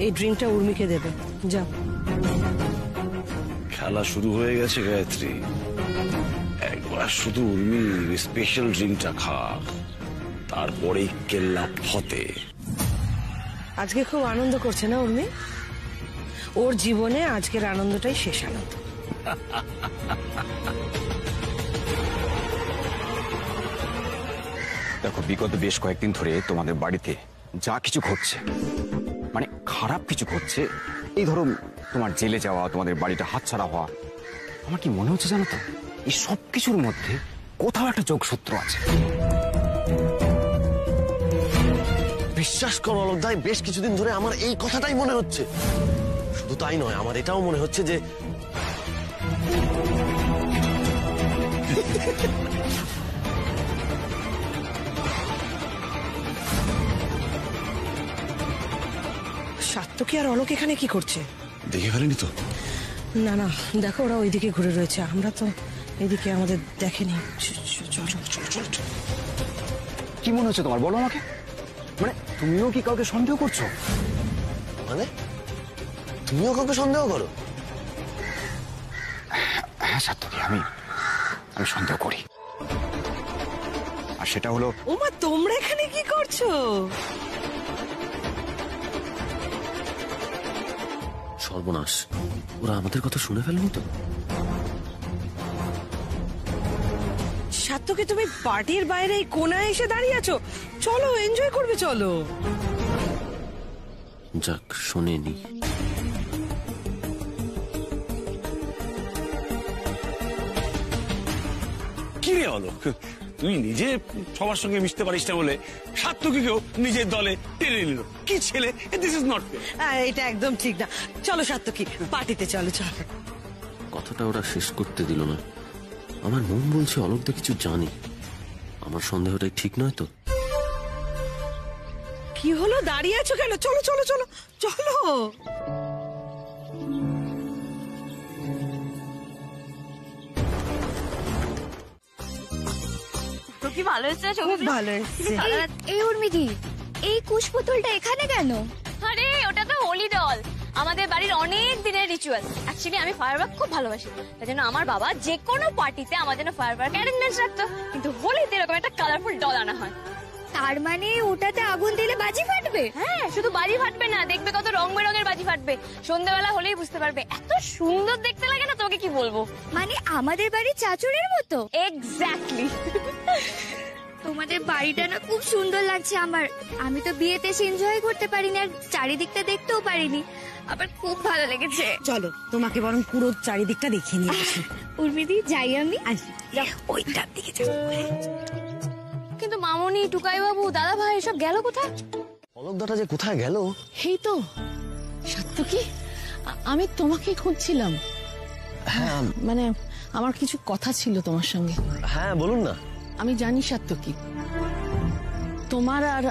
এই ড্রিঙ্কটা উর্মিকে দেবে। যাও। খেলা শুরু হয়ে গেছে গায়ত্রী, একবার শুধু উর্মির স্পেশাল ড্রিঙ্কটা খা, তারপরেই কেল্লা ফতে। আজকে খুব আনন্দ করছে না উর্মি? ওর জীবনে আজকের আনন্দটাই শেষ আনন্দ। দেখো, বিগত বেশ কয়েকদিন ধরে তোমাদের বাড়িতে যা কিছু ঘটছে, মানে খারাপ কিছু ঘটছে, এই ধরো তোমার জেলে যাওয়া, তোমাদের বাড়িটা হাতছাড়া হওয়া, আমার কি মনে হচ্ছে জানো তো, এই সব কিছুর মধ্যে কোথাও একটা যোগসূত্র আছে। বিশ্বাস করো অলোকদাই, বেশ কিছুদিন ধরে আমার এই কথাটাই মনে হচ্ছে। শুধু তাই নয়, আমার এটাও মনে হচ্ছে যে সাত্তকী আর অলোক এখানে কি করছে? দেখে ফেলেনি তো? না না, দেখো ওরা ওইদিকে ঘুরে রয়েছে, আমরা তো এদিকে আমাদের দেখেনি। কি মনে হচ্ছে তোমার, বলো আমাকে। মানে তুমিও কি কাউকে সন্দেহ করছো? মানে তুমিও কাউকে সন্দেহ করো? হ্যাঁ সাত্তকী, আমি সন্দেহ করি। আর সেটা হলো, ওমা তোমরা এখানে কি করছো? সর্বনাশ, ওরা আমাদের কথা শুনে ফেলেনি তো? সাত্তকী, তুমি পার্টির বাইরে এই কোনায় এসে দাঁড়িয়ে আছো, চলো এনজয় করবে, চলো। যাক, শোনেনি। কি রে অলোক, তুই নিজে সবার সঙ্গে মিশতে পারিস না বলে সাত্তকীকেও নিজের দলে টেনে নিল। কি ছেলে, দিস ইজ নট ফেয়ার। এটা একদম ঠিক না। চলো সাত্তকী, পার্টিতে চলো। চলো। কথাটা ওরা শেষ করতে দিল না। আমার মন বলছে অলোকদা কিছু জানে। আমার সন্দেহটাই ঠিক নয় তো? কি হলো, দাঁড়িয়ে আছো কেন? চলো চলো চলো চলো। তো কি ভালো হচ্ছে? খুব ভালো হচ্ছে। এই উর্মিদি, এই কুশপুতুলটা এখানে কেন? আরে ওটা তো হোলি ডল, আমাদের বাড়ির অনেক দিনের রিচুয়াল। অ্যাকচুয়ালি আমি ফায়ারওয়ার্ক খুব ভালোবাসি, তাই জন্য আমার বাবা যে কোনো পার্টিতে আমার জন্য ফায়ারওয়ার্ক অ্যারেঞ্জমেন্টস রাখতো, কিন্তু হোলিতে এরকম একটা কালারফুল ডল আনা হয়। তার মানে ওটাতে আগুন দিলে বাজি ফাটবে? হ্যাঁ, শুধু বাজি ফাটবে না, দেখবে কত রং বেরঙের বাজি ফাটবে। সন্ধ্যাবেলা হলেই বুঝতে পারবে, এত সুন্দর দেখতে লাগে না, তোকে কি বলবো। মানে আমাদের বাড়ির চাচুরের মতো। এক্স্যাক্টলি। তোমাদের বাড়িটা না খুব সুন্দর লাগছে আমার। আমি তো বিয়েতে এনজয় করতে পারিনি, আর চারিদিকটা দেখতেও পারিনি, আবার খুব ভালো লেগেছে। চলো তোমাকে বরং পুরো চারিদিকটা দেখিয়ে নিয়ে আসি। উর্মিদি, যাই আমি? ওইটার দিকে যাও। কিন্তু মামনি, টুকাই বাবু, দাদা ভাই এসব গেল কোথায়? অলোকদাটা যে কোথায় গেল? এই তো সাত্তকী, আমি তোমাকেই খুঁজছিলাম। হ্যাঁ, মানে আমার কিছু কথা ছিল তোমার সঙ্গে। হ্যাঁ বলুন না। আমি জানি সাত্তকী, তোমার আর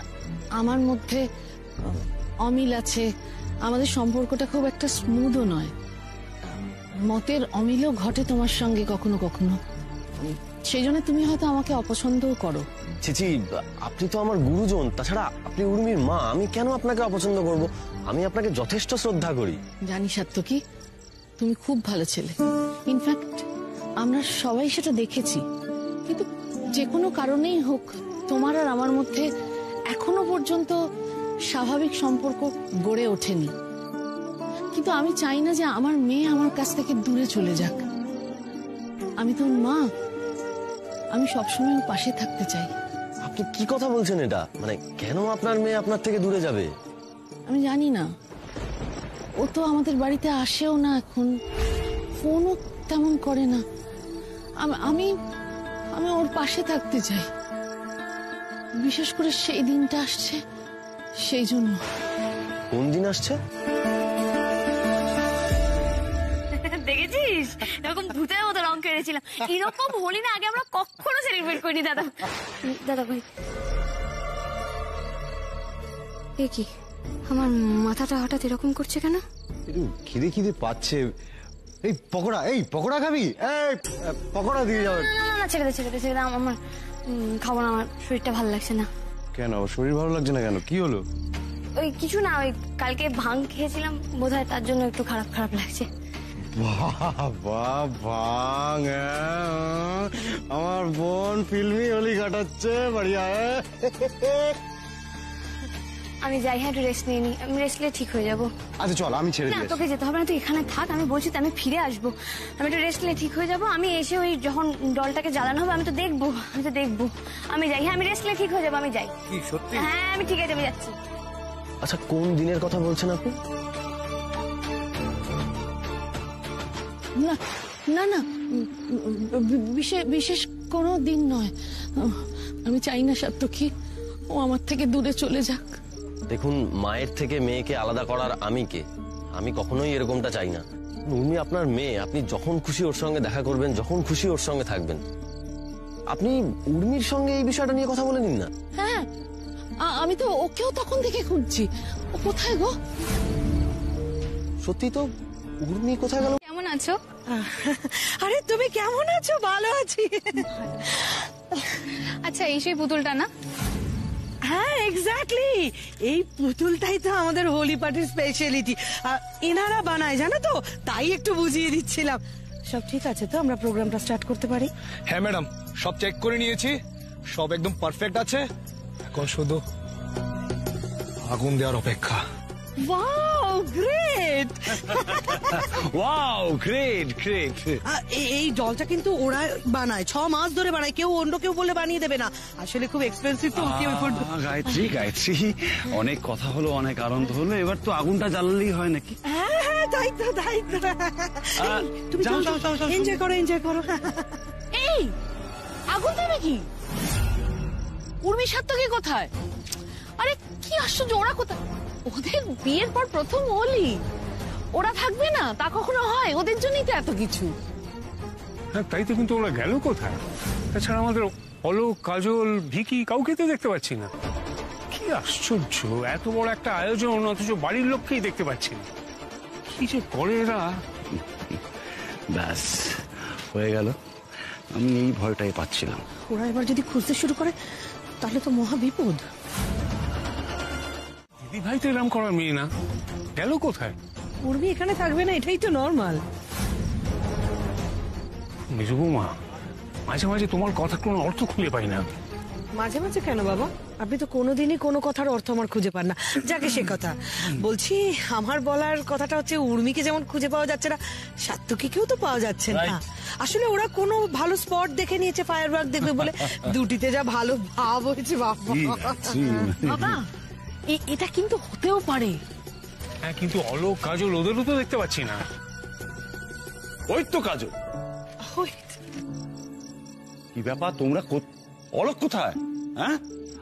আমার মধ্যে অমিল আছে, আমাদের সম্পর্কটা খুব একটা স্মুথও নয়। মতের অমিলও ঘটে তোমার সঙ্গে কখনো কখনো, সেই জন্য তুমি হয়তো আমাকে অপছন্দও করো। চিচি, আপনি তো আমার গুরুজন, তাছাড়া আপনি উর্মির মা, আমি কেন আপনাকে অপছন্দ করব? আমি আপনাকে যথেষ্ট শ্রদ্ধা করি। জানি সাত্তকী, তুমি খুব ভালো ছেলে, ইনফ্যাক্ট আমরা সবাই সেটা দেখেছি। কিন্তু যে কোনো কারণেই হোক, তোমার আর আমার মধ্যে এখনো পর্যন্ত স্বাভাবিক সম্পর্ক গড়ে ওঠেনি। কিন্তু আমি চাই না যে আমার মেয়ে আমার কাছ থেকে দূরে চলে যাক। আমি তোর মা, আমি সবসময় ওর পাশে থাকতে চাই। আপনি কি কথা বলছেন এটা? মানে কেন আপনার মেয়ে আপনার থেকে দূরে যাবে? আমি জানি না, ও তো আমাদের বাড়িতে আসেও না এখন, ফোনও তেমন করে না। আমি আমি ওর পাশে থাকতে চাই, বিশেষ করে সেই দিনটা আসছে সেই জন্য। কোন দিন আসছে? দেখেছিস, এরকম ভূতের মতো রং কেড়েছিলাম। এরকম হোলি না আগে আমরা কখনো সেলিব্রেট করিনি। দাদা, দাদা ভাই, এ কি আমার মাথাটা হঠাৎ এরকম করছে কেন? খিদে খিদে পাচ্ছে। এই পকোড়া খাবি? এই পকোড়া দিয়ে যাবে। না, ছেড়ে দে, আমার খাবো না, আমার শরীরটা ভালো লাগছে না। কেন শরীর ভালো লাগছে না কেন? কি হলো? ওই কিছু না, ওই কালকে ভাং খেয়েছিলাম বোধহয়, তার জন্য একটু খারাপ খারাপ লাগছে। বাবা ভাঙ, আমার বোন ফিল্মি হোলি কাটাচ্ছে, বাড়িয়া। আমি যাই, হ্যাঁ একটু রেস্ট নিয়ে নি, আমি রেস্ট নিলে ঠিক হয়ে যাবো। আচ্ছা চল, আমি ছেড়ে না দিই। তোকে যেতে হবে না, তুই এখানে থাক, আমি বলছি তো আমি ফিরে আসবো, আমি একটু রেস্ট নিলে ঠিক হয়ে যাবো। আমি এসে ওই যখন ডলটাকে জ্বালানো হবে আমি তো দেখবো, আমি যাই, হ্যাঁ আমি রেস্ট নিলে ঠিক হয়ে যাবো, আমি যাই। সত্যি? হ্যাঁ আমি ঠিক আছে, আমি যাচ্ছি। আচ্ছা কোন দিনের কথা বলছেন আপনি? না না না, বিশেষ কোনো দিন নয়। আমি চাই না সাত্তকী ও আমার থেকে দূরে চলে যাক। দেখুন, মায়ের থেকে মেয়েকে আলাদা করার আমি কে? আমি কখনোই এরকমটা চাই না। উর্মি আপনার মেয়ে, আপনি যখন খুশি ওর সঙ্গে দেখা করবেন, যখন খুশি ওর সঙ্গে থাকবেন। আপনি উর্মির সঙ্গে এই বিষয়টা নিয়ে কথা বলে নিন না। হ্যাঁ, আমি তো ওকেও তখন থেকে খুঁজছি। ও কোথায় গো? সত্যি তো, উর্মি কোথায় গেল? কেমন আছো? আরে তুমি কেমন আছো? ভালো আছি। আচ্ছা এই সেই পুতুলটা না? হ্যাঁ এক্স্যাক্টলি, এই পুতুলটাই তো আমাদের হোলি পার্টির স্পেশালিটি। এনারা বানায় জানো তো, তাই একটু বুঝিয়ে দিচ্ছিলাম। সব ঠিক আছে তো, আমরা প্রোগ্রামটা স্টার্ট করতে পারি? হ্যাঁ ম্যাডাম, সব চেক করে নিয়েছি, সব একদম পারফেক্ট আছে। এখন শুধু আগুন দেওয়ার অপেক্ষা। Wow great! Wow great great. এই ডলটা কিন্তু ওরা বানায়, 6 মাস ধরে বানায়, কেউ অন্য কেউ বলে বানিয়ে দেবে না। আসলে খুব এক্সপেন্সিভ তো। গায়ত্রী গায়ত্রী, অনেক কথা হলো, অনেক আনন্দ হলো, এবার তো আগুনটা জ্বালালেই হয় নাকি? হ্যাঁ হ্যাঁ, তাই তো তাই তো। তুমি যাও, যাও, যাও, যাও। এনজয় করো, এনজয় করো। এই আগুন দেবে কি? উর্মি সাত্তকী কোথায়? আরে কি আশ্চর্য, ওরা কোথায়? ওদের বিয়ের পর প্রথম হোলি, ওরা থাকবে না তা কখনো হয়? ওদের জন্যই তো এত কিছু। হ্যাঁ তাই তো, কিন্তু ওরা গেল কোথায়? তাছাড়া আমাদের অলোক, কাজল, ভিকি কাউকে তো দেখতে পাচ্ছি না। কি আশ্চর্য, এত বড় একটা আয়োজন অথচ বাড়ির লোককেই দেখতে পাচ্ছি না। কি যে করে এরা। ব্যাস হয়ে গেল, আমি এই ভয়টাই পাচ্ছিলাম। ওরা এবার যদি খুঁজতে শুরু করে তাহলে তো মহা বিপদ। দিদি ভাই তো এরম করার মেয়ে না, গেল কোথায়? উর্মি এখানে থাকবে না, এটাই তো নর্মাল। মেজো বৌমা, মাঝে মাঝে তোমার কথা কোনো অর্থ খুঁজে পাই না। মাঝে মাঝে কেন বাবা? আপনি তো কোনোদিনই কোনো কথার অর্থ আমার খুঁজে পান না। যাকে সে কথা বলছি, আমার বলার কথাটা হচ্ছে, উর্মিকে যেমন খুঁজে পাওয়া যাচ্ছে না, সাত্তকীকেও তো পাওয়া যাচ্ছে না। আসলে ওরা কোনো ভালো স্পট দেখে নিয়েছে ফায়ারওয়ার্ক দেখবে বলে। দুটিতে যা ভালো ভাব হয়েছে বাবা। বাবা এটা কিন্তু হতেও পারে। হ্যাঁ কিন্তু অলোক, কাজল ওদেরও তো দেখতে পাচ্ছি না। ওই তো কাজল। কি ব্যাপার, তোমরা অলোক কোথায়? হ্যাঁ,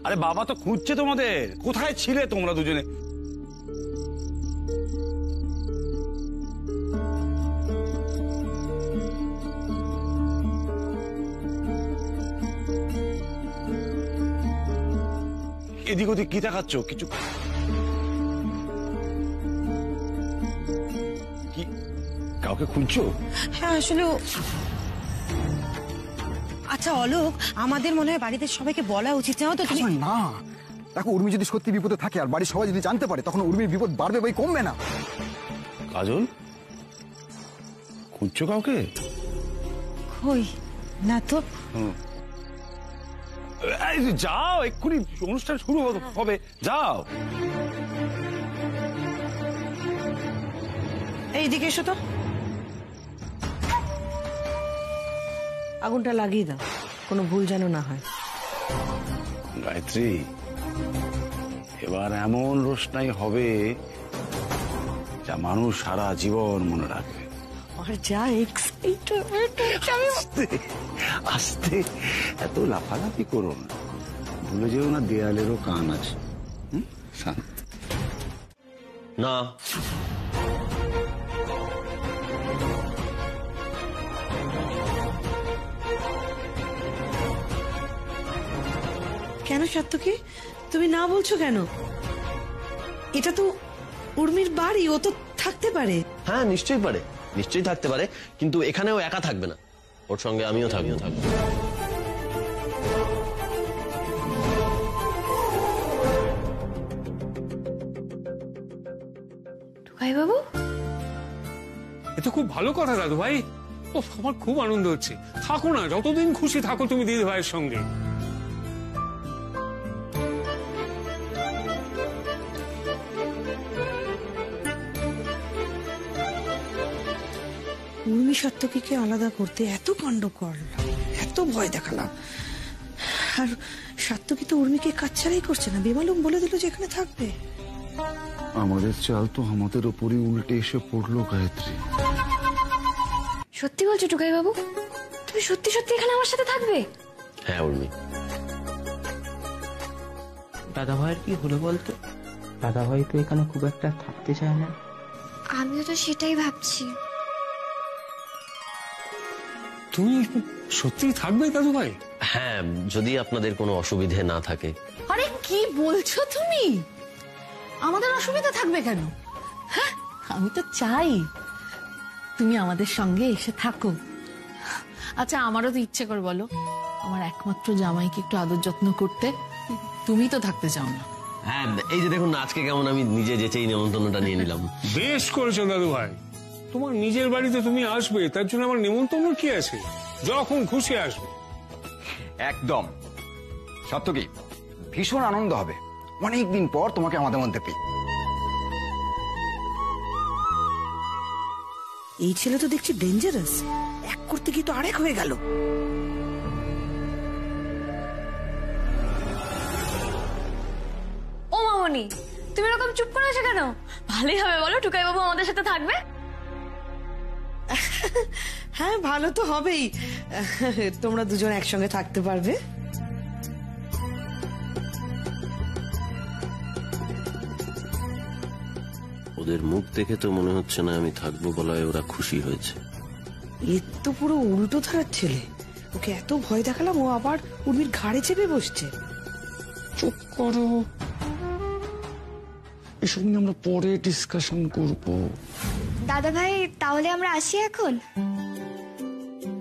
আরে বাবা তো খুঁজছে তোমাদের, কোথায় ছিলে তোমরা দুজনে? এদিক ওদিক কি দেখাচ্ছ? কিছু কি কাউকে খুঁজছো? হ্যাঁ আসলে আচ্ছা অলোক, আমাদের মনে হয় বাড়িতে সবাইকে বলা উচিত, জানো তো তুমি? না দেখো, উর্মি যদি সত্যি বিপদে থাকে আর বাড়ির সবাই যদি জানতে পারে, তখন উর্মির বিপদ বাড়বে বই কমবে না। কাজল, খুঁজছো কাউকে? কই না তো। এই যে যাও, এক্ষুনি অনুষ্ঠান শুরু হবে, যাও। এইদিকে এসো তো, আগুনটা লাগিয়ে দাও, কোনো ভুল যেন না হয়। গায়ত্রী, এবার এমন রোশনাই হবে যা মানুষ সারা জীবন মনে রাখবে। আর যা এক্সাইটমেন্ট! আস্তে আস্তে, এত লাফালাফি করো না, ভুলে যেও না দেয়ালেরও কান আছে। শান্ত। না, কেন সাত্তকী, তুমি না বলছো কেন? এটা তো উর্মির বাড়ি, ও তো থাকতে পারে। হ্যাঁ নিশ্চয়ই পারে, নিশ্চয়ই থাকতে পারে, কিন্তু এখানেও একা থাকবে না, ওর সঙ্গে আমিও থাকবো। বাবু? এ তো খুব ভালো কথা দাদু ভাই। ও, আমার খুব আনন্দ হচ্ছে। থাকো না, যতদিন খুশি থাকো তুমি দিদি ভাইয়ের সঙ্গে। উর্মি সাত্তকীকে আলাদা করতে এত কাণ্ড করলাম, এত ভয় দেখালাম, আর সাত্তকী তো উর্মিকে কাজ ছাড়াই করছে না। বেমালুম বলে দিল যে এখানে থাকবে। আমাদের চাল তো আমাদের উপরই উল্টে এসে পড়লো গায়ত্রী। সত্যি বলছো টুকাই বাবু? তুমি সত্যি সত্যি এখানে আমার সাথে থাকবে? হ্যাঁ উর্মি। দাদা ভাইয়ের কি হলো বলতো? দাদা ভাই তো এখানে খুব একটা থাকতে চায় না। আমিও তো সেটাই ভাবছি। তুমি সত্যি থাকবে দাদু ভাই? হ্যাঁ, যদি আপনাদের কোনো অসুবিধে না থাকে। আরে কি বলছো তুমি? আমাদের অসুবিধা থাকবে কেন? হ্যাঁ, আমি তো চাই তুমি আমাদের সঙ্গে এসে থাকো। আচ্ছা, আমারও তো ইচ্ছে করে বলো, আমার একমাত্র জামাইকে একটু আদর যত্ন করতে। তুমি তো থাকতে চাও না। হ্যাঁ, এই যে দেখুন না, আজকে কেমন আমি নিজে যেচেই নেমন্তন্নটা নিয়ে নিলাম। বেশ করেছো দাদু ভাই। তোমার নিজের বাড়িতে তুমি আসবে, তার জন্য আমার নেমন্তন্ন কি আছে? যখন খুশি আসবে। একদম সাত্তকী, ভীষণ আনন্দ হবে অনেকদিন পর তোমাকে আমাদের মধ্যে পেয়ে। এই ছেলে তো দেখছি ডেঞ্জারাস, এক করতে গিয়ে তো আরেক হয়ে গেল। ও মামনি, তুমি এরকম চুপ করে আছো কেন? ভালোই হবে বলো, টুকাই বাবু আমাদের সাথে থাকবে। হ্যাঁ, ভালো তো হবেই, তোমরা দুজন একসঙ্গে থাকতে পারবে। ওদের মুখ দেখে তো মনে হচ্ছে না আমি থাকবো বলায় ওরা খুশি হয়েছে। এর তো পুরো উল্টো ধারার ছেলে। ওকে এত ভয় দেখালাম, ও আবার উর্মির ঘাড়ে চেপে বসছে। চুপ করো, এসব নিয়ে আমরা পরে ডিসকাশন করব। দাদা ভাই, তাহলে আমরা আসি এখন?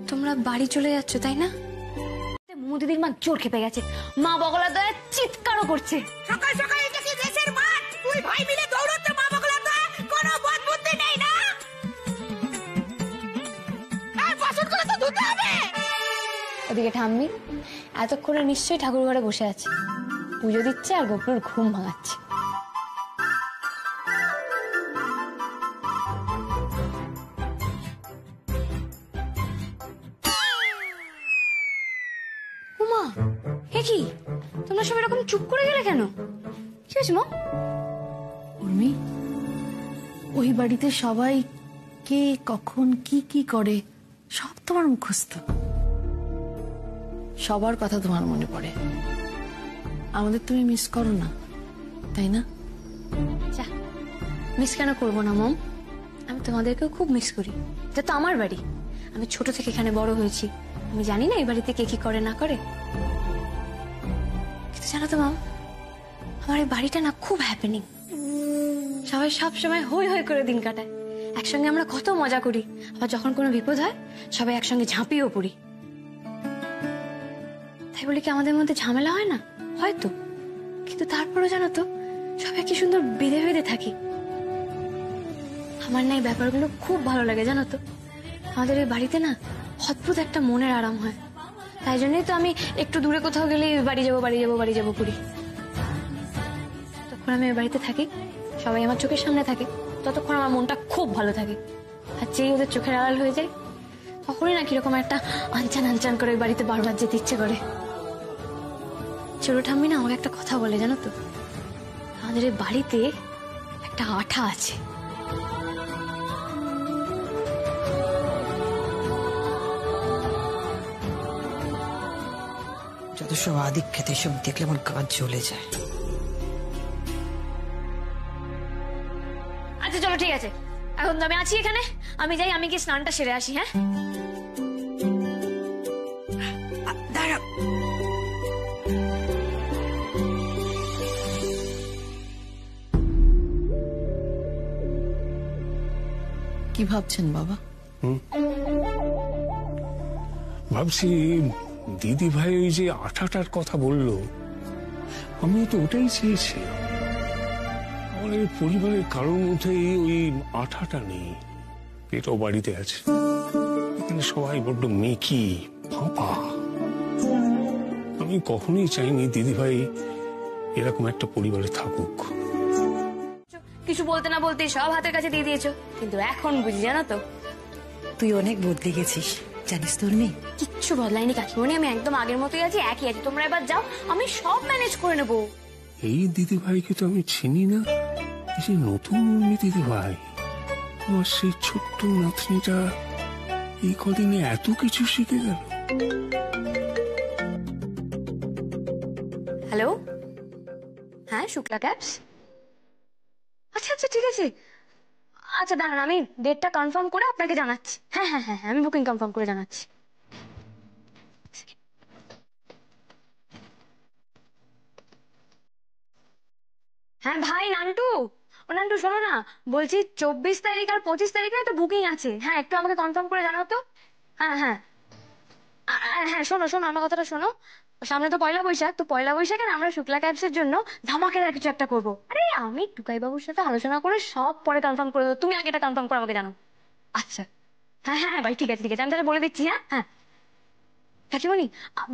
তোমরা বাড়ি চলে যাচ্ছ তাই না? দিদির মা জোর খেপে গেছে, মা বগলা দয়া চিৎকারও করছে। সকাল সকাল এটা কি দেশের মাঠ? তুই ভাই মিলে দৌড়াচ্ছ মা বগলা দয়া, কোনো বোধ বুদ্ধি নেই না? আর বাসনগুলো তো ধুতে হবে। ওদিকে ঠাম্মি এতক্ষণে নিশ্চয়ই ঠাকুর ঘরে বসে আছে, পুজো দিচ্ছে আর গোপুর ঘুম ভাঙাচ্ছে। উমা, হে কি, তোমরা সব এরকম চুপ করে গেলে কেন? কি হয়েছে মা? উর্মি, ওই বাড়িতে সবাই কে কখন কি কি করে সব তোমার মুখস্থ। সবার কথা তোমার মনে পড়ে। আমাদের তুমি মিস করো না, তাই না? যা, মিস কেন করবো না মম? আমি তোমাদেরকেও খুব মিস করি। এটা তো আমার বাড়ি, আমি ছোট থেকে এখানে বড় হয়েছি। আমি জানি না এই বাড়িতে কে কি করে না করে, কিন্তু জানো তো মাম, আমার এই বাড়িটা না খুব হ্যাপেনিং। সবাই সব সময় হই হই করে দিন কাটায়, একসঙ্গে আমরা কত মজা করি। আবার যখন কোনো বিপদ হয় সবাই একসঙ্গে ঝাঁপিয়েও পড়ি। তাই বলে কি আমাদের মধ্যে ঝামেলা হয় না? হয়তো, কিন্তু তারপরও জানো তো সবাই কি সুন্দর বেঁধে বেঁধে থাকি। আমার না এই ব্যাপারগুলো খুব ভালো লাগে জানো তো। আমাদের এই বাড়িতে না অদ্ভুত একটা মনের আরাম হয়। তাই জন্যই তো আমি একটু দূরে কোথাও গেলে বাড়ি যাবো বাড়ি যাবো বাড়ি যাবো করি। তখন আমি ওই বাড়িতে থাকি, সবাই আমার চোখের সামনে থাকে, ততক্ষণ আমার মনটা খুব ভালো থাকে। আর যেই ওদের চোখের আড়াল হয়ে যায় তখনই না কিরকম একটা আনচান আনচান করে ওই বাড়িতে বারবার যেতে ইচ্ছে করে। ছোট ঠাম্মি না আমাকে একটা কথা বলে জানো তো, আমাদের এই বাড়িতে একটা আঠা আছে। যত সব আদিক খেতে সব দেখলে আমার কাজ চলে যায়। আচ্ছা চলো ঠিক আছে, এখন তো আমি আছি এখানে, আমি যাই, আমি কি স্নানটা সেরে আসি। হ্যাঁ দাঁড়া, কি ভাবছেন বাবা? ভাবছি দিদি ভাই ওই যে আঠাটার কথা বললো, আমি তো ওটাই চেয়েছি। আমাদের পরিবারের কারোর মধ্যে ওই আঠাটা নেই। পেটও বাড়িতে আছে, এখানে সবাই বড্ড মেকি ফাঁপা। আমি কখনোই চাইনি দিদিভাই এরকম একটা পরিবারে থাকুক। কিছু বলতে না বলতে সব হাতের কাছে দিয়ে দিয়েছো, কিন্তু এখন বুঝি জানো তো তুই অনেক বদলে গেছিস, জানিস তোর মেয়ে। কিচ্ছু বদলাইনি কাকিমণি, আমি একদম আগের মতোই আছি, একই আছি। তোমরা এবার যাও, আমি সব ম্যানেজ করে নেবো। এই দিদিভাইকে তো আমি চিনি না, এই যে নতুন উর্মি দিদিভাই, আমার সেই ছোট্ট নাতনিটা এই কদিনে এত কিছু শিখে গেল। হ্যালো, হ্যাঁ শুক্লা ক্যাবস। আচ্ছা আচ্ছা ঠিক আছে, আচ্ছা দাঁড়ান আমি ডেটটা কনফার্ম করে আপনাকে জানাচ্ছি। হ্যাঁ হ্যাঁ হ্যাঁ আমি বুকিং কনফার্ম করে জানাচ্ছি। হ্যাঁ ভাই নান্টু, ও নান্টু শোনো না, বলছি 24 তারিখ আর 25 তারিখে তো বুকিং আছে। হ্যাঁ একটু আমাকে কনফার্ম করে জানাও তো। হ্যাঁ হ্যাঁ হ্যাঁ শোনো শোনো আমার কথাটা শোনো, সামনে তো পয়লা বৈশাখ, তো পয়লা বৈশাখে আমরা শুক্লা ক্যাবসের জন্য ধামাকেদার কিছু একটা করবো। আরে আমি টুকাই বাবুর সাথে আলোচনা করে সব পরে কনফার্ম করে দেবো, তুমি আগে এটা কনফার্ম করে আমাকে জানো। আচ্ছা হ্যাঁ হ্যাঁ ভাই ঠিক আছে ঠিক আছে, আমি তাহলে বলে দিচ্ছি। হ্যাঁ হ্যাঁ কাকিমণি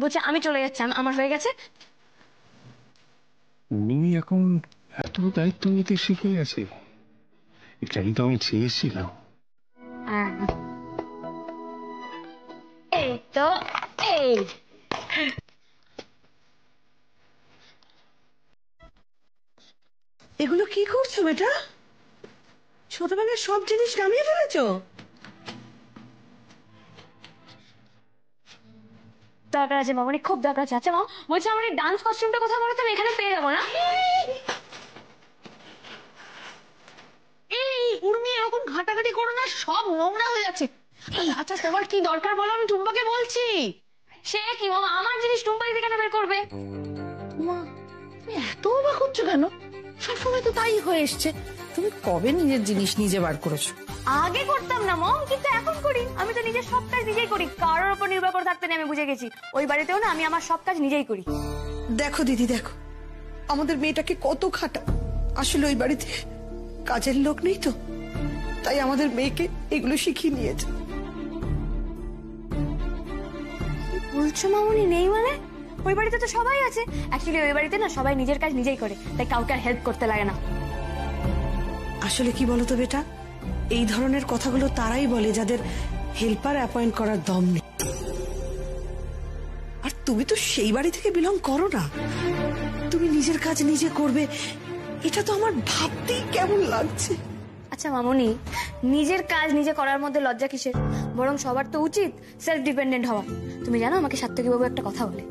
বলছি আমি চলে যাচ্ছি, আমার হয়ে গেছে। উনি এখন এত দায়িত্ব নিতে শিখে গেছে, এটাই তো আমি চেয়েছিলাম। এই তো এই এগুলো কি করছো বেটা? ছোটবেলার সব জিনিস নামিয়ে ফেলেছো? দরকার আছে মামনি, খুব দরকার আছে। আচ্ছা মা বলছি আমার এই ডান্স কস্টিউমটা কোথায় বলো তো, আমি এখানে পেয়ে যাবো না? এই উর্মি এরকম ঘাটাঘাটি করো না, সব নোংরা হয়ে যাচ্ছে। আচ্ছা তোমার কি দরকার বলো, আমি টুম্পাকে বলছি। সে কি মামা, আমার জিনিস টুম্পা দিদি কেন বের করবে? মা তুমি এত অবাক হচ্ছ কেন? সবসময় তো তাই হয়ে এসছে। তুমি কবে নিজের জিনিস নিজে বার করেছো? আগে করতাম না মম, কিন্তু এখন করি। আমি তো নিজের সব কাজ নিজেই করি, কারোর উপর নির্ভর করে থাকতে নেই। আমি বুঝে গেছি ওই বাড়িতেও না আমি আমার সব কাজ নিজেই করি। দেখো দিদি দেখো, আমাদের মেয়েটাকে কত খাটা। আসলে ওই বাড়িতে কাজের লোক নেই তো, তাই আমাদের মেয়েকে এগুলো শিখিয়ে নিয়েছে। বলছো মামনি নেই মানে? ওই বাড়িতে তো সবাই আছে। অ্যাকচুয়ালি ওই বাড়িতে না সবাই নিজের কাজ নিজেই করে, তাই কাউকে আর হেল্প করতে লাগে না। আসলে কি বলতো বেটা, এই ধরনের কথাগুলো তারাই বলে যাদের হেল্পার অ্যাপয়েন্ট করার দম নেই। আর তুমি তো সেই বাড়ি থেকে বিলং করো না, তুমি নিজের কাজ নিজে করবে, এটা তো আমার ভাবতেই কেমন লাগছে। আচ্ছা মামনি, নিজের কাজ নিজে করার মধ্যে লজ্জা কিসের? বরং সবার তো উচিত সেলফ ডিপেন্ডেন্ট হওয়া। তুমি জানো আমাকে সাত্তকী বাবু একটা কথা বলে,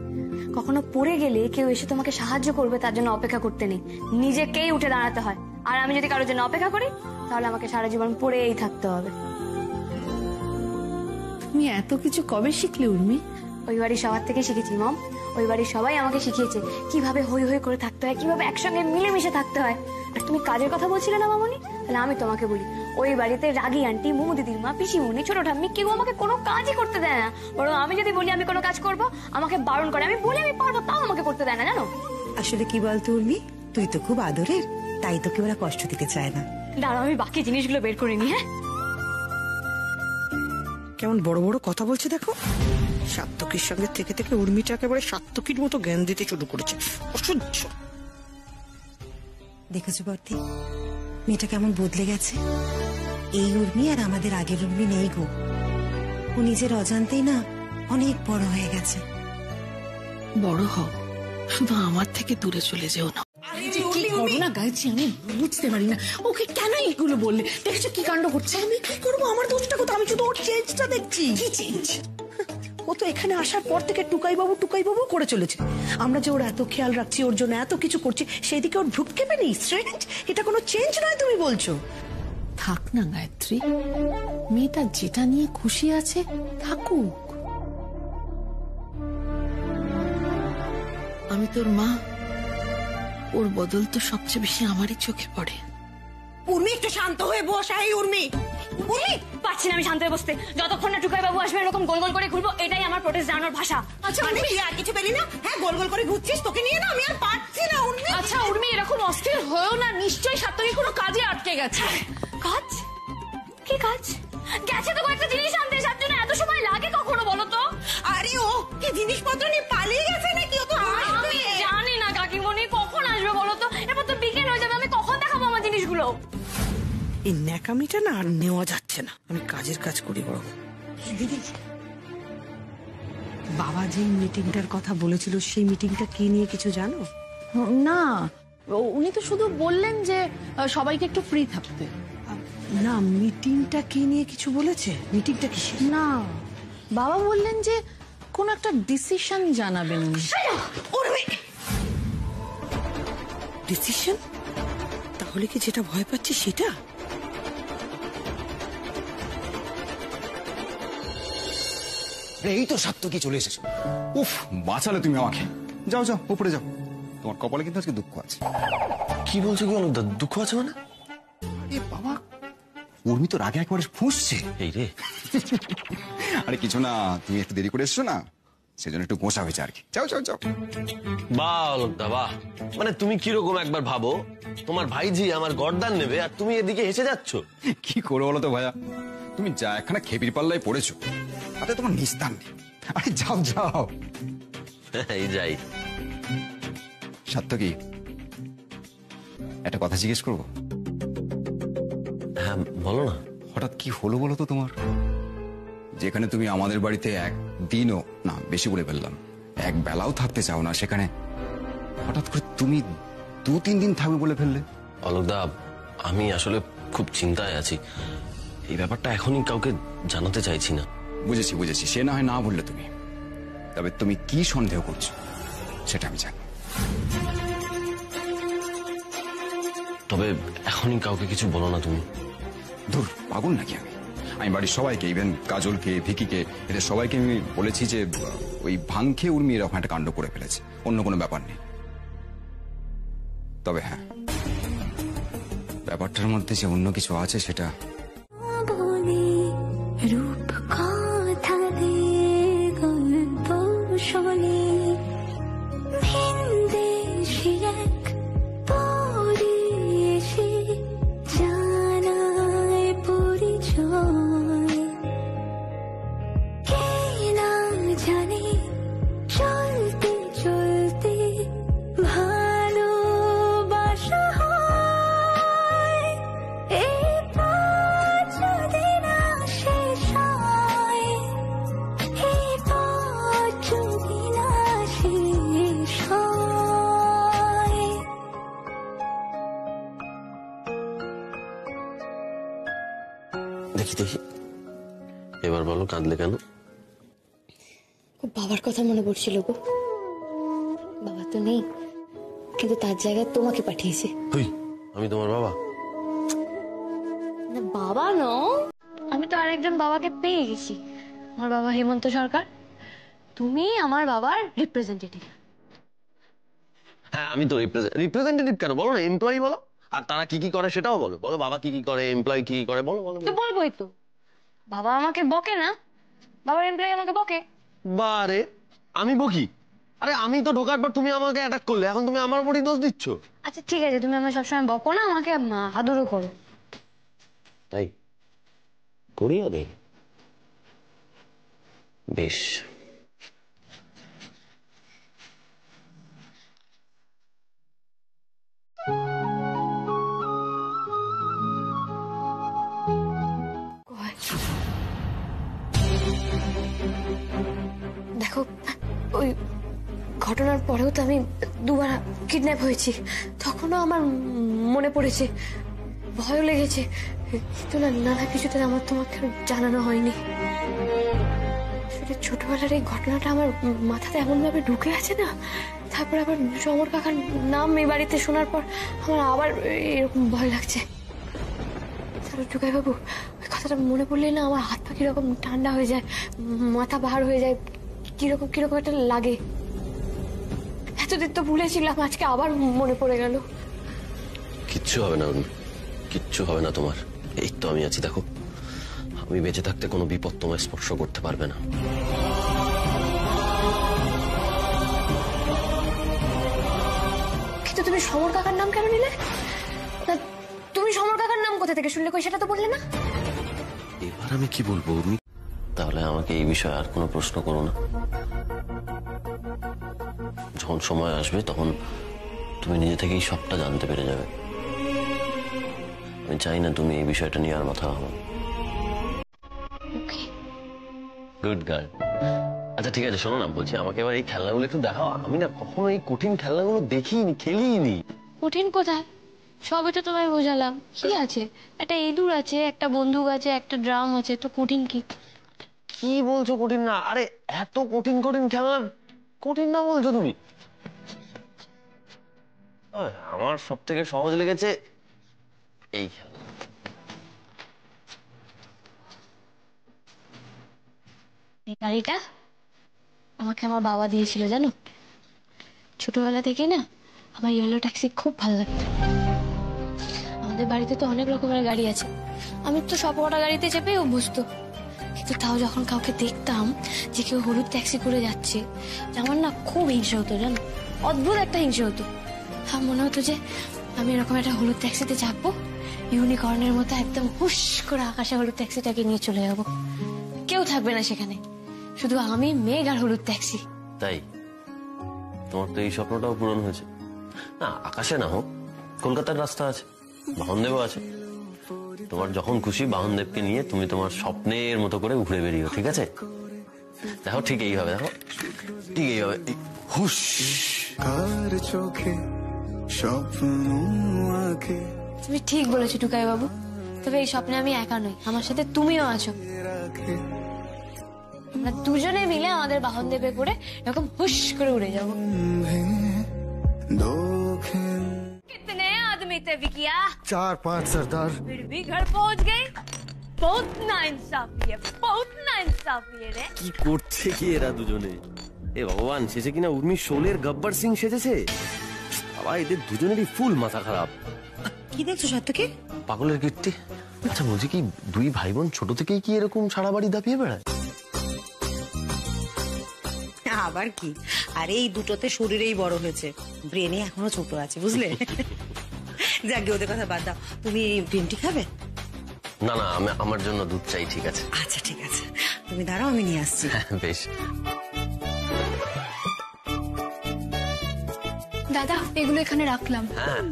কখনো পড়ে গেলে কেউ এসে তোমাকে সাহায্য করবে তার জন্য অপেক্ষা করতে নেই, নিজেকেই উঠে দাঁড়াতে হয়। আর আমি যদি কারোর জন্য অপেক্ষা করি তাহলে আমাকে সারা জীবন পড়েই থাকতে হবে। তুমি এত কিছু কবে শিখলে উর্মি? ওই বাড়ির সবার থেকে শিখেছি মম। ওই বাড়ির সবাই আমাকে শিখিয়েছে কিভাবে হই হই করে থাকতে হয়, কিভাবে একসঙ্গে মিলেমিশে থাকতে হয়। আর তুমি কাজের কথা বলছিলে না মামনি, তাহলে আমি তোমাকে বলি, ওই বাড়িতে রাগী আন্টি, মুমু দিদির মা, পিসিমণি, ছোট ঠাম্মি কেউ আমাকে কোনো কাজই করতে দেয় না। বরং আমি যদি বলি আমি কোনো কাজ করব, আমাকে বারণ করে। আমি বলি আমি পারবো, তাও আমাকে করতে দেয় না, জানো? আসলে কি বলতো উর্মি, তুই তো খুব আদরের, তাই তোকে ওরা কষ্ট দিতে চায় না। দাঁড়াও আমি বাকি জিনিসগুলো বের করে নি। হ্যাঁ কেমন বড় বড় কথা বলছে দেখো। সাত্তকীর সঙ্গে থেকে থেকে উর্মিটা একেবারে সাত্তকীর মতো জ্ঞান দিতে শুরু করেছে, অসহ্য। দেখেছো বর্তি, মেয়েটা কেমন বদলে গেছে। এই উর্মি আর আমাদের আগের উর্মি নেই গো। ও নিজের অজান্তেই না অনেক বড় হয়ে গেছে। বড় হও, শুধু আমার থেকে দূরে চলে যেও না। করোনা গাইছি আমি বুঝতে পারি না, ওকে কেন এগুলো বললে? দেখেছো কি কাণ্ড করছে? আমি কি করবো, আমার দোষটা কোথাও? আমি শুধু ওর চেঞ্জটা দেখছি। কি চেঞ্জ? ও তো এখানে আসার পর থেকে টুকাই বাবু করে চলেছে। আমরা যে ওর এত খেয়াল রাখছি, ওর জন্য এত কিছু করছি, সেই দিকে ওর ভ্রুক্ষেপে নেই। স্ট্রেঞ্জ, এটা কোনো চেঞ্জ নয় তুমি বলছো। থাক না গায়ত্রী, মেয়েটা যেটা নিয়ে খুশি আছে থাকুক। আমি তোর মা, ওর বদল তো সবচেয়ে বেশি আমারই চোখে পড়ে। উর্মি একটু শান্ত হয়ে বস। এই উর্মি, উর্মি পাচ্ছি না আমি শান্ত হয়ে বসতে। যতক্ষণ না টুকাই বাবু আসবে এরকম গোল গোল করে ঘুরবো, এটাই আমার প্রোটেস্ট জানানোর ভাষা। আচ্ছা উর্মি আর কিছু পেলি না? হ্যাঁ গোল গোল করে ঘুরছিস, তোকে নিয়ে না আমি আর পারছি না উর্মি। আচ্ছা উর্মি এরকম অস্থির হয়েও না, নিশ্চয়ই সাত্তরী কোনো কাজে আটকে গেছে। কাজ? কি কাজ? গেছে তো কয়েকটা জিনিস আনতে, যার জন্য এত সময় লাগে কখনো বলো তো? আরে ও কি জিনিসপত্র নিয়ে পালিয়ে গেছে নাকি? ও তো আসবে। আমি জানি না কাকিমণি কখন আসবে বলো তো, এরপর তো বিকেল হয়ে যাবে, আমি কখন দেখাবো আমার জিনিসগুলো? এই ন্যাকামিটা না আর নেওয়া যাচ্ছে না, আমি কাজের কাজ করি বড়। দিদি, বাবা যে মিটিংটার কথা বলেছিল সেই মিটিংটা কি নিয়ে কিছু জানো? না, উনি তো শুধু বললেন যে সবাইকে একটু ফ্রি থাকতে। না, মিটিংটা কি নিয়ে কিছু বলেছে? মিটিংটা কি? না, বাবা বললেন যে কোন একটা ডিসিশন জানাবেন উনি। ডিসিশন? তাহলে কি যেটা ভয় পাচ্ছি সেটা? এই তো সাত্তকী চলে এসেছো। উফ, বাঁচালে তুমি আমাকে। যাও যাও, উপরে যাও। তোমার কপালে কিন্তু আজকে দুঃখ আছে। কি বলছো কি অলোকদা? দুঃখ আছে মানে? এ বাবা, উর্মি তো রাগে একেবারে ফুঁসছে। এই রে। আরে কিছু না, তুমি একটু দেরি করে এসছো না, সেজন্য একটু গোসা হয়েছে আর কি। যাও যাও যাও। বাহ অলোকদা বাহ, মানে তুমি কিরকম একবার ভাবো, তোমার ভাইজি আমার গর্দান নেবে আর তুমি এদিকে হেসে যাচ্ছ। কি করো বলো তো ভাইয়া, তুমি যা একখানা খেপির পাল্লায় পড়েছো, তাতে তোমার নিস্তার নেই। আরে যাও যাও। এই যাই। সাত্তকী, একটা কথা জিজ্ঞেস করবো? হ্যাঁ বলো না। হঠাৎ কি হলো বলো তো তোমার? যেখানে তুমি আমাদের বাড়িতে একদিনও, না বেশি বলে ফেললাম, এক বেলাও থাকতে চাও না, সেখানে হঠাৎ করে তুমি 2-3 দিন থাকবে বলে ফেললে। অলোকদা, আমি আসলে খুব চিন্তায় আছি, এই ব্যাপারটা এখনই কাউকে জানাতে চাইছি না। বুঝেছি বুঝেছি, সে না হয় না বললে তুমি, তবে তুমি কি সন্দেহ করছো সেটা আমি জানি। তবে এখনই কাউকে কিছু বলো না তুমি। ধুর, পাগল নাকি আমি? আমি বাড়ির সবাইকে, ইভেন কাজলকে, ভিকিকে, এদের সবাইকে আমি বলেছি যে ওই ভাঙখে উর্মি এরকম একটা কাণ্ড করে ফেলেছে, অন্য কোনো ব্যাপার নেই। তবে হ্যাঁ, ব্যাপারটার মধ্যে যে অন্য কিছু আছে সেটা রূপ কথা গল্প শোনে ভিনদেশি এক পরিবেশে জানায় পরিচয় কে না জানে চলতে চলতে ভালোবাসা হয় এই পথ যদি না শেষ হয়, এই পথ যদি না শেষ হয়। দেখি দেখি, এবার বলো কাঁদলে কেন? খুব বাবার কথা মনে পড়ছিল গো। বাবা তো নেই, কিন্তু তার জায়গায় তোমাকে পাঠিয়েছে। আমি তোমার বাবা? না বাবা নো, আমি তো আরেকজন বাবাকে পেয়ে গেছি। আমার বাবা হেমন্ত সরকার, তুমি আমার বাবার রিপ্রেজেন্টেটিভ। হ্যাঁ আমি তো রিপ্রেজেন্টেটিভ। কেন বলো না, এমপ্লয়ি বলো। আর তারা কি কি করে সেটাও বলো। বলো বাবা কি কি করে, এমপ্লয়ি কি কি করে, বলো বলো। তো বলবোই তো, বাবা আমাকে বকে না, বাবার এমপ্লয়ি আমাকে বকে। বারে, আমি বকি? আরে আমি তো ঢোকার পর তুমি আমাকে অ্যাটাক করলে, এখন তুমি আমার উপরই দোষ দিচ্ছ। আচ্ছা ঠিক আছে, তুমি আমার সবসময় বকো না, আমাকে আদরও করো। তাই করি আরে, বেশ। দেখো, ওই ঘটনার পরেও তো আমি দুবার কিডন্যাপ হয়েছি, তখনও আমার মনে পড়েছে, ভয়ও লেগেছে, কিন্তু নানা কিছুতে আমার তোমাকে জানানো হয়নি। আসলে ছোটবেলার এই ঘটনাটা আমার মাথাতে এমন ভাবে ঢুকে আছে না, তারপর আবার সমর কাকার নাম এই বাড়িতে শোনার পর আমার আবার এরকম ভয় লাগছে। টুকাই বাবু, ওই কথাটা মনে পড়লেই না আমার হাত পা কিরকম ঠান্ডা হয়ে যায়, মাথা ভার হয়ে যায়, কিরকম কিরকম একটা লাগে। এতদিন তো ভুলেছিলাম, আজকে আবার মনে পড়ে গেল। কিচ্ছু হবে না, কিচ্ছু হবে না তোমার। এই তো আমি আছি, দেখো। আমি বেঁচে থাকতে কোনো বিপদ তোমায় স্পর্শ করতে পারবে না। কিন্তু তুমি তুমি সমর কাকার নাম কেন নিলে? তা তুমি সমর কাকার নাম কোথা থেকে শুনলে? কই সেটা তো বললে না। এবার আমি কি বলবো উর্মি? তাহলে আমাকে এই বিষয়ে আর কোনো প্রশ্ন করো না। যখন সময় আসবে তখন তুমি নিজে থেকেই সবটা জানতে পেরে যাবে। আমি চাই না তুমি এই বিষয়টা নিয়ে আর মাথা ঘামাও। Good girl. আচ্ছা ঠিক আছে, শোনো না, বলছি আমাকে এবার এই খেলনাগুলো একটু দেখাও। আমি না কখনো এই কঠিন খেলনাগুলো দেখিনি, খেলিনি। কঠিন কোথায়? সবই তো তোমায় বোঝালাম। কি আছে? একটা ইঁদুর আছে, একটা বন্দুক আছে, একটা ড্রাম আছে, তো কঠিন কি? কি বলছো কঠিন না? আরে এত কঠিন কঠিন খেলনা কঠিন না বলছো তুমি? আমার সব থেকে সহজ লেগেছে এই খেলনা। এই গাড়িটা আমাকে আমার বাবা দিয়েছিল জানো। ছোটবেলা থেকে না আমার ইয়েলো ট্যাক্সি খুব ভালো লাগতো। আমাদের বাড়িতে তো অনেক রকমের গাড়ি আছে, আমি তো সব কটা গাড়িতে চেপে অভ্যস্ত। কিন্তু তাও যখন কাউকে দেখতাম যে কেউ হলুদ ট্যাক্সি করে যাচ্ছে, আমার না খুব হিংসা হতো জানো। অদ্ভুত একটা হিংসা হতো। আমার মনে হতো যে আমি এরকম একটা হলুদ ট্যাক্সিতে চাপবো, ইউনিকর্নের মতো একদম হুশ করে আকাশে হলুদ ট্যাক্সিটাকে নিয়ে চলে যাবো। কেউ থাকবে না সেখানে, শুধু আমি, মেঘ আর হলুদ ট্যাক্সি। তাই তোমার তো এই স্বপ্নটাও পূরণ হয়েছে। না আকাশে না হোক, কলকাতার রাস্তা আছে, বাহনদেবও আছে। তোমার যখন খুশি বাহনদেবকে নিয়ে তুমি তোমার স্বপ্নের মতো করে উড়ে বেরিও, ঠিক আছে? দেখো ঠিক এইভাবে, দেখো ঠিক এইভাবে হুশ। তুমি ঠিক বলেছো টুকাই বাবু, তবে এই স্বপ্নে আমি একা নই, আমার সাথে তুমিও আছো। আমরা দুজনে মিলে আমাদের বাহন দেবে করে এরকম হুশ করে উড়ে যাবো। कितने आदमी थे विकिया? 4-5 सरदार। फिर भी घर पहुंच गए। बहुत नाइंसाफी है, बहुत नाइंसाफी है रे। কি করছে কি এরা দুজনে? এ ভগবান, শেষে কিনা উর্মি শোলের গব্বর সিং সেজেছে। বাবা, এদের দুজনেরই ফুল মাথা খারাপ। কি দেখছো সাত্তকী? পাগলের কীর্তি। আচ্ছা বলছি কি, দুই ভাই বোন ছোট থেকেই কি এরকম সারা বাড়ি দাপিয়ে বেড়ায়? আবার কি, আরে এই দুটোতে শরীরেই বড় হয়েছে, ব্রেনে এখনো ছোট আছে, বুঝলে? যাকে ওদের কথা বাদ দাও, তুমি গ্রিন টি খাবে? না না, আমি আমার জন্য দুধ চাই। ঠিক আছে আচ্ছা ঠিক আছে, তুমি দাঁড়াও, আমি নিয়ে আসছি। বেশ। দাদা এগুলো এখানে রাখলাম। হ্যাঁ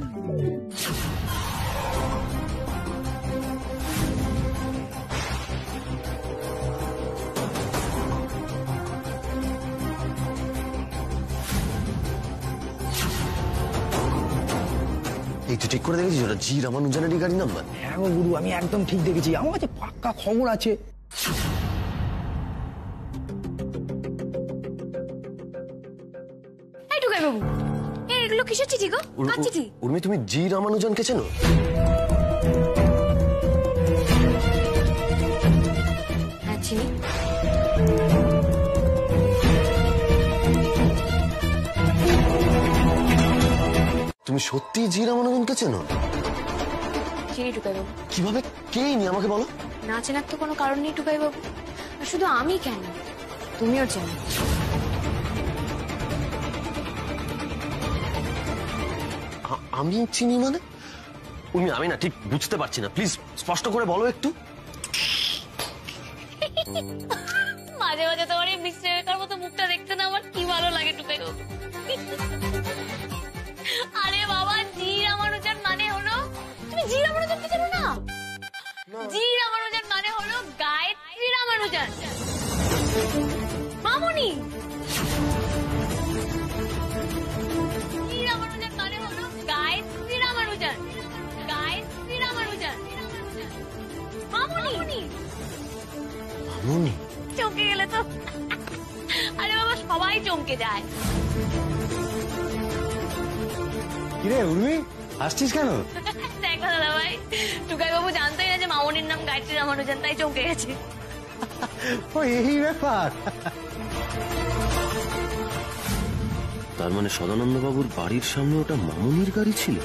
এই তো ঠিক করে দেখেছিস, ওটা জি রামানুজানেরই গাড়ি নাম্বার। হ্যাঁ গো গুরু, আমি একদম ঠিক দেখেছি, আমার কাছে পাক্কা খবর আছে। এই টুকাই বাবু, এগুলো কিসের চিঠি গো? কার চিঠি? উর্মি, তুমি জি রামানুজনকে চেনো? হ্যাঁ চিনি। তুমি সত্যি জি রামানুজনকে চেনো? চিনি টুকাই বাবু। কিভাবে, কে নি আমাকে বলো। না চেনার তো কোনো কারণ নেই টুকাই বাবু, আর শুধু আমি কেন, তুমিও চেনো। আমি চিনি মানে? উর্মি, আমি না ঠিক বুঝতে পারছি না, প্লিজ স্পষ্ট করে বলো একটু। মাঝে মাঝে তোমার এই মিস্টেকার মতো মুখটা দেখতে না আমার কি ভালো লাগে টুকাই বাবু। আরে বাবা, জি রামানুজন মানে হলো, তুমি জি রামানুজন কি জানো না? জি রামানুজন মানে হলো গায়ত্রী রামানুজন, মামুনি। জি রামানুজন মানে হলো গায়ত্রী রামানুজন, গায়ত্রী রামানুজন, মামুনি। মামুনি চমকে গেলে তো? আরে বাবা, সবাই চমকে যায়। কিরে উর্মি, হাসছিস কেন? দেখো দাদা ভাই, টুকাই বাবু জানতোই না যে মামনির নাম গায়ত্রী রামানুজন, তাই চমকে গেছে। ও এই ব্যাপার। তার মানে সদানন্দ বাবুর বাড়ির সামনে ওটা মামুনির গাড়ি ছিল?